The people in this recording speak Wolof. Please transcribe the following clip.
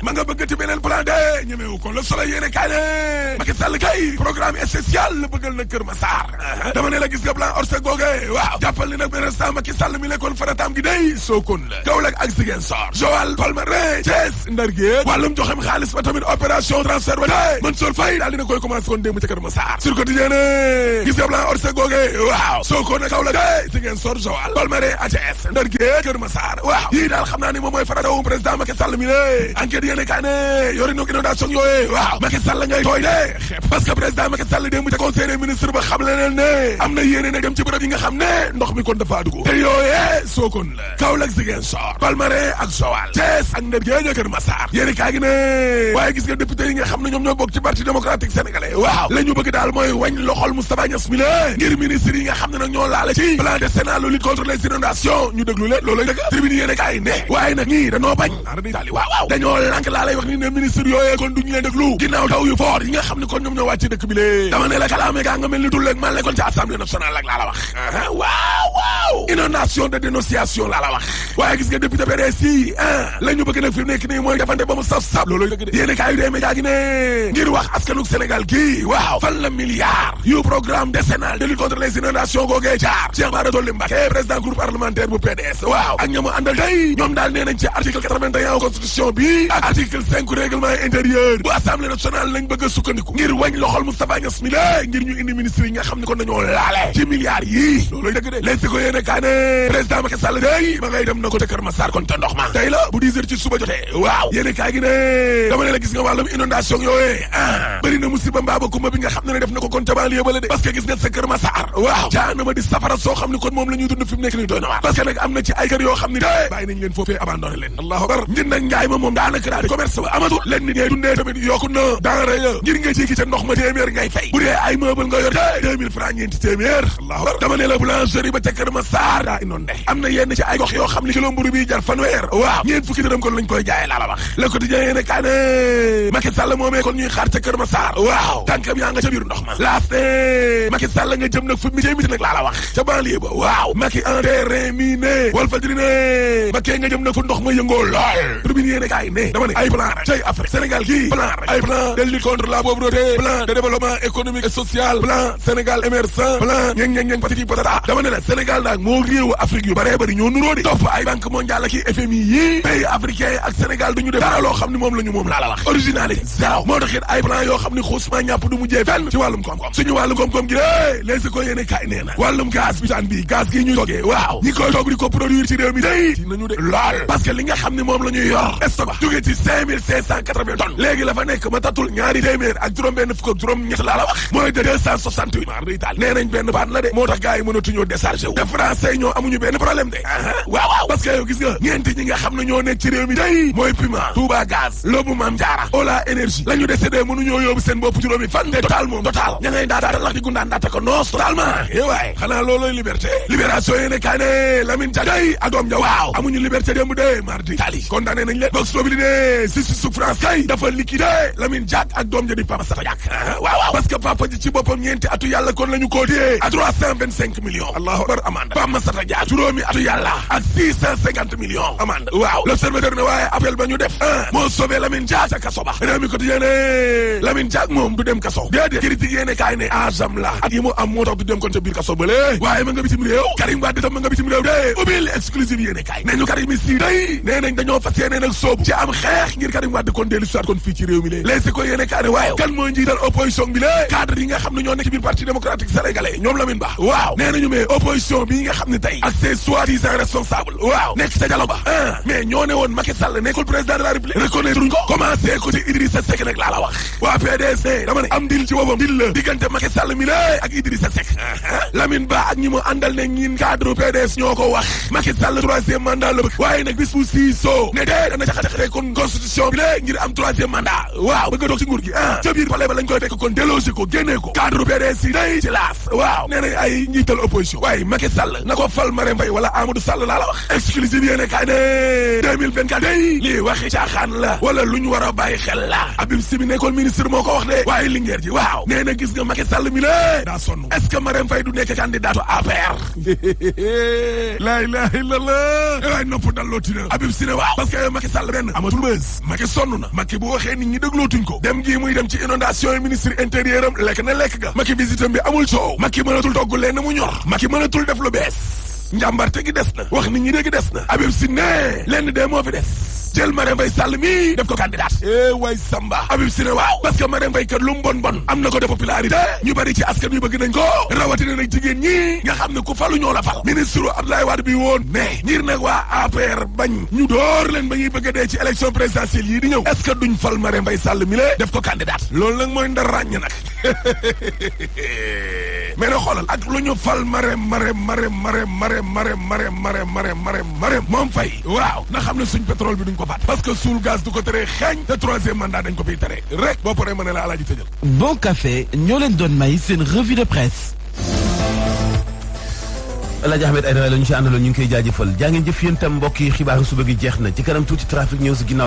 ma nga bëggati beneen plan de ñemewu ko Le Soleil yéene kaay ne Macky Sall kay programme spécial la bëggal na Kër Massar dama ne la gis nga plan Orsec googe waaw jàppal ni nag beneen saa Macky Sall mi lekkoon farataam gi day Sokone la Kaolack ak Ziguinchor Joal Palmarin Thiès Ndar Géej wàllum joxem xaalis ba tamit opération transfert ba day Mansour Faye daal dina koy commencé kon démb ca Kër Massar sur quotidien gis nga plan Orsec googe waaw Sokone ak Kaolack day Ziguinchor Joal Palmarin ak Thiès Ndar Géej Kër Massar waaw yii daal xam naa ni moom mooy faratawu président Macky Sall mi ne enquête yéene kaa ne yori no inondation yooyu waaw Macky Sall ngay tooy de parce que président Macky Sall démb ca conseil des ministres ba xam leneen ne am na yéene ne dem ci bërëb yi nga xam ne ndox mi kon dafa dugg te yooyee Sokone la Kaolack Ziguinchor Palmarin ak Joal Thiès ak Ndar Géej Kër Massar yéene kaa gi ne waaye gis nga député yi nga xam ne ñoom ñoo bokk ci parti démocratique sénégalais waaw la ñu bëgg daal mooy wañ loxol Moustapha Niasse mi la ngir ministre yi nga xam ne nag ñoo laale ci plan décennal lutte contre les inondations ñu déglu leen loolu dëgg tribune yéene kaa yi ne waaye nag ñii dañoo bañ waaw dañoo lànk laa lay wax ni ne ministre yooyee kon duñu leen déglu ginnaaw taw yu fort yi nga xam ne kon ñoom ñoo wàcc dëkk bi lée dama ne la kalaame gaa nga mel ni tulleeg man kon ci assemblée nationale ak laa la wax waaw inondation de dénonciation laa la wax waaye gis nga député PDS yi la ñu bëgg nag fi mu nekk nii mooy defante ba mu saf loolu dëgg de yéene kaay yu dee média gi ne ngir wax askanuk Sénégal gii waaw fan la milliard yu programme décennal de lutte contre les inondations googee jaar Cheikh Bara Dolly Mbacké président groupe parlementaire bu PDS waaw ak ñamu àndal tey ñoom daal nee nañ ci article 81 constitution bi ak article 5 règlement intérieur bu assemblée nationale lañ bëgg a sukkandiku ngir wañ loxol Moustapha Niasse mi la ngir ñu indi ministre yi nga xam ne kon dañoo laale ci milliards yii loolu dëgg de léegi ko yéene kaa ne président Macky Sall day ma ngay dem na ko te Kër Massar kon te ndox ma tey la bu 10 heures ci suba jotee waaw yéene kaa gi ne dama ne la gis nga wàllum inondation yooyee bëri na musiba mbaaba kumba bi nga xam ne def na ko kon ca banlieue ba la de parce que gis nga sa Kër Massar waaw jaanama di safara soo xam ne kon moom la ñuy dund fi mu nekk nii doy na waar parce que nag am na ci ay kër yoo xam ne de bàyyi nañ leen foofee abandonné leen allahu akbar njënd ak njaay ma moom daanaka daal di commerce ba amatul leen nit ñee dundee tamit yokku na denrée ya ngir nga jéggi ca ndox ma téeméer ngay fay bu dee ay meuble nga yor te 2000 francs ñeenti téeméer allahu akbar dama ne la boulangerie ba ca Kër Massar daa inondé am na yenn ci ay gox yoo xam ne kilo mburu bi jar fanweer waaw ñeent fukki dërëm kon lañ koy jaayee laa la wax Le Quotidien yéene kaa ne Macky Sall moomee kon ñuy xaar ca Kër Massar waaw tànkam yaa nga ca biir ndox ma laas ne Macky Sall nga jëm nag fu mi miti nag laa la wax ca banlieue ba waaw Macky en terrain miné Walfadjri ne Macky nga jëm nag fu ndox ma yëngoo lool tribune yéene kaay ne dama ne ay plan rek cay Afrique Sénégal gii plan rek ay plan de lutte contre la pauvreté plan de développement économique et social plan Sénégal émergent plan ñeng patati patata dama ne la Sénégal nag moo réewu Afrique yu bare bari ñoo nuroo di topp ay banque mondiale ak FMI yi pays africain ak Sénégal duñu def dara loo xam ne moom la ñu moom laa la wax originalité zéro moo taxit ay plan yoo xam ne xuusma ñàpp du mujjee fenn ci wàllum koom-koom suñu wàllum koom-koom gi lé les ko yéene kaay nee na wàllum gaz bitaan bi gaz gi ñuy toggee waaw ñi koy togg di ko produire ci réew mi day ci nañu de lool parce que li nga xam ne moom la ñuy yor stock ba jógee ci 5580 tonnes léegi la fa nekk ma tatul ñaari téeméer ak juróom-benn fukk ak juróom-ñett laa la wax mooy de 268 mar day taal nee nañ benn baan la de moo tax gars yi mënatuñoo déchargé wu te français ñoo amuñu benn problème de waaw parce que yow gis nga ñeenti ñi nga xam ne ñoo nekk ci réew mi day mooy Puma Touba Gaz Lobou Mame Diarra Ola Énergie la ñu décédé mënuñoo yóbbu seen bopp juróomi fan te total moom total ña ngay daata lax di gundaan daata ko noos totalement waay xanaa loolooy liberté libération yéene kaa ne Lamine Diack day ak doom ja waaw amuñu liberté démb de mardi tali condamné nañ leen Vox Populi ne justice su France kay dafa liquidé Lamine Diack ak doom ja di Papa Sata Diack waaw parce que papa ji ci boppam ñeenti atu yàlla kon la ñu ko téye à 325 millions allahu akbar amande Papa Sata Diack juróomi atu yàlla ak 650 millions amande waaw l'observateur ne waaye appel ba ñu def moo sauvé Lamine Diack ca kaso ba réew mi quotidien ne Lamine Diack moom du dem kaso déedéet critique yéene kaay ne agam la ak yi mu am moo tax du dem kon ca biir kaso bële waaye ma nga bitim réew Karim Wade tam ma nga bitim réew de ubbil exclusive yéene kaay ne ñu Karim si day nee nañ dañoo fas yéene nag soobu ci am xeex ngir Karim Wade kon dellu soit kon fii ci réew mi lée léegi ko yéene kaay ne waaye kan mooy njiital opposition bi lée cadre yi nga xam ne ñoo nekk ci biir parti démocratique sénégalais ñoom Lamine Ba waaw nee nañu mais opposition bi nga xam ne tey ak ses soi-disant responsables waaw nekk ca dialogue ba mais ñoo ne woon Macky Sall nekkul président de la République reconnaître ko commencé ko ci Idrissa Seck nag laa la wax waa PDS dama ne am dil ci boppam dil la diggante Macky Sall mi la ak Idrissa Seck Lamine Ba ak ñi mu àndal ne ñin cadre PDS ñoo ko wax Macky Sall troisième mandat la bëgg waaye nag bis bu siisoo ne dee dana jaxate kon constitution bi la ngir am troisième mandat waaw bëgg a doog ci nguur gi ca biir palais ba lañ koy fekk kon délogé ko génnee ko cadre PDS yi day ci laas waaw nee nañ ay njiital opposition waaye Macky Sall na ko fal Marème Faye wala Amadou Sall laa la wax exclusive yéene kaay ne 2024 day lii waxi caaxaan la wala lu ñu war a bàyyi xel la Habib Sy bi nekkoon ministre moo ko wax de waaye Linguère ji waaw nee na gis nga Macky Sall mi la daa sonn est-ce que Marème Faye du nekk candidat APR la ilaha illallah waaye nopp dal loo tina Habib Sy ne waaw parce que Macky Sall benn amatul buzz. Macky sonn na. Macky bu waxee nit ñi déglootuñ ko. dem gii muy dem ci inondation yi ministre intérieur am lekk na lekk ga. Macky visitam bi amul coow. Macky mënatul togg leen mu ñor. Macky mënatul def lu bees. njàmbarte gi des na. wax nit ñi dégg des na. Habib Sy ne lenn de moo fi des. jël Marème Faye Sall mi def ko candidat way Samba Habib Sy ne waaw parce que Marème Faye kat lu mu bon am na ko de popularité ñu bari ci askan yu bëgg nañ ko rawatina nag jigéen ñi nga xam ne ku falu ñoo la fal ministre Abdoulaye Wade bi woon ne ngir nag waa APR bañ ñu door leen ba ñuy bëgg a dee ci élection présidentielle yi di ñëw est-ce que duñ fal Marème Faye Sall mi la def ko candidat loolu nag mooy ndar ràññ nag mais nag xoolal ak lu ñu fal Marème moom Faye waaw na xam ne suñ pétrole bi duñ ko faat parce que suul gaz du ko tere xeeñ te troisième mandat dañ ko fiy tere rek boo paree ma ne la alaaji tëjal. Bon Café ñoo leen doon may seen revue de presse. El Hadj Ahmed Aïdara la ñu si àndaloon ñu ngi koy jaajëfal jaa ngeen jëf yéen tam mbokk yi xibaaru suba gi jeex na ci kanam tuuti trafic ñëw si ginnaaw.